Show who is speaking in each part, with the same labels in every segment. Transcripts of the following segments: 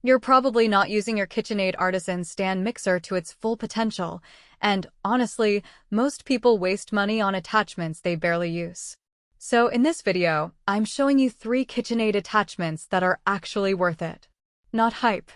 Speaker 1: You're probably not using your KitchenAid Artisan Stand Mixer to its full potential, and honestly, most people waste money on attachments they barely use. So in this video, I'm showing you 3 KitchenAid attachments that are actually worth it. Not hype,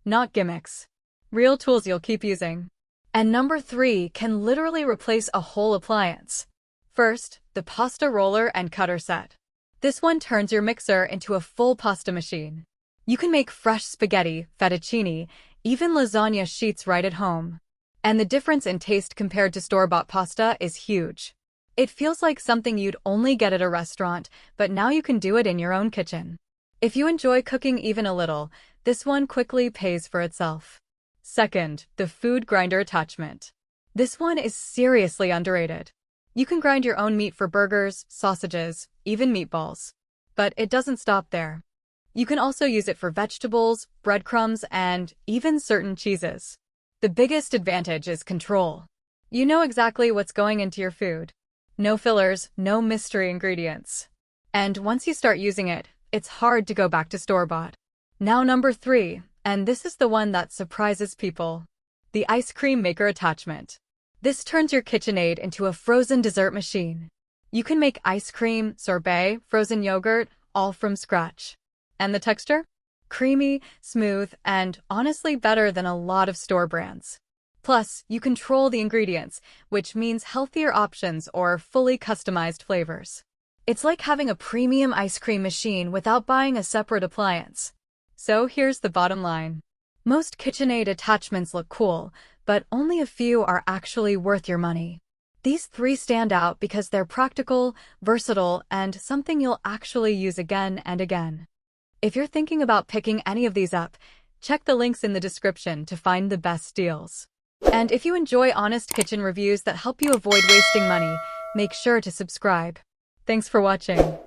Speaker 1: not gimmicks, real tools you'll keep using. And number 3 can literally replace a whole appliance. First, the pasta roller and cutter set. This one turns your mixer into a full pasta machine. You can make fresh spaghetti, fettuccine, even lasagna sheets right at home. And the difference in taste compared to store-bought pasta is huge. It feels like something you'd only get at a restaurant, but now you can do it in your own kitchen. If you enjoy cooking even a little, this one quickly pays for itself. Second, the food grinder attachment. This one is seriously underrated. You can grind your own meat for burgers, sausages, even meatballs. But it doesn't stop there. You can also use it for vegetables, breadcrumbs, and even certain cheeses. The biggest advantage is control. You know exactly what's going into your food. No fillers, no mystery ingredients. And once you start using it, it's hard to go back to store-bought. Now number 3, and this is the one that surprises people. The ice cream maker attachment. This turns your KitchenAid into a frozen dessert machine. You can make ice cream, sorbet, frozen yogurt, all from scratch. And the texture? Creamy, smooth, and honestly better than a lot of store brands. Plus, you control the ingredients, which means healthier options or fully customized flavors. It's like having a premium ice cream machine without buying a separate appliance. So here's the bottom line. Most KitchenAid attachments look cool, but only a few are actually worth your money. These 3 stand out because they're practical, versatile, and something you'll actually use again and again. If you're thinking about picking any of these up, check the links in the description to find the best deals. And if you enjoy honest kitchen reviews that help you avoid wasting money, make sure to subscribe. Thanks for watching.